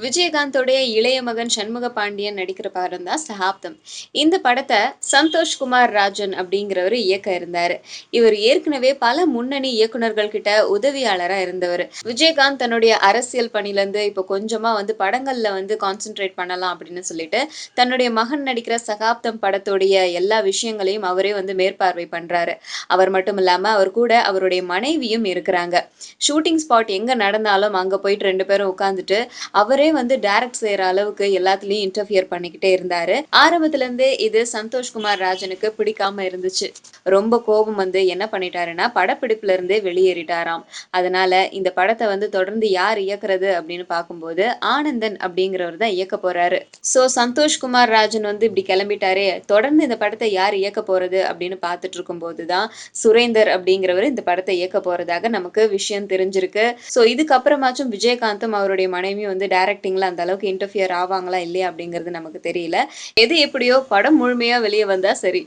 விஜயகாந்தோடைய இளைய மகன் சண்முக பாண்டியன் நடிக்கிற படம் தான் சகாப்தம். இந்த படத்தை சந்தோஷ் குமார் ராஜன் அப்படிங்கிறவர் இயக்க இருந்தாரு. இவர் ஏற்கனவே பல முன்னணி இயக்குனர்கள் கிட்ட உதவியாளரா இருந்தவர். விஜயகாந்த் தன்னுடைய அரசியல் பணில இருந்து இப்போ கொஞ்சமா படங்கள்ல கான்சென்ட்ரேட் பண்ணலாம் அப்படின்னு சொல்லிட்டு தன்னுடைய மகன் நடிக்கிற சகாப்தம் படத்துடைய எல்லா விஷயங்களையும் அவரே மேற்பார்வை பண்றாரு. அவர் மட்டும் இல்லாம அவர் கூட அவருடைய மனைவியும் இருக்கிறாங்க. ஷூட்டிங் ஸ்பாட் எங்க நடந்தாலும் அங்க போயிட்டு 2 பேரும் உட்கார்ந்துட்டு அவரே டைரக்ட் செய்யற அளவுக்கு எல்லாத்துலயும் இன்டர்ஃபியர் பண்ணிக்கிட்டே இருந்தாரு. ஆரம்பத்துல இருந்தே இது சந்தோஷ்குமார் ராஜனுக்கு பிடிக்காம இருந்துச்சு. ரொம்ப கோபம் என்ன பண்ணிட்டாருன்னா படப்பிடிப்புல இருந்தே வெளியேறிட்டாராம். அதனால இந்த படத்தை தொடர்ந்து யார் இயக்குறது அப்படின்னு பார்க்கும்போது ஆனந்தன் அப்படிங்கிறவர் தான் இயக்க போறாரு. சோ சந்தோஷ்குமார் ராஜன் இப்படி கிளம்பிட்டாரே, தொடர்ந்து இந்த படத்தை யார் இயக்க போறது அப்படின்னு பார்த்துட்டு இருக்கும் போதுதான் சுரேந்தர் அப்படிங்கிறவர் இந்த படத்தை இயக்க போறதாக நமக்கு விஷயம் தெரிஞ்சிருக்கு. சோ இதுக்கப்புறமாச்சும் விஜயகாந்தும் அவருடைய மனைவியும் டைரக்டிங்ல அந்த அளவுக்கு இன்டர்ஃபியர் ஆவாங்களா இல்லையா அப்படிங்கிறது நமக்கு தெரியல. எது எப்படியோ படம் முழுமையா வெளியே வந்தா சரி.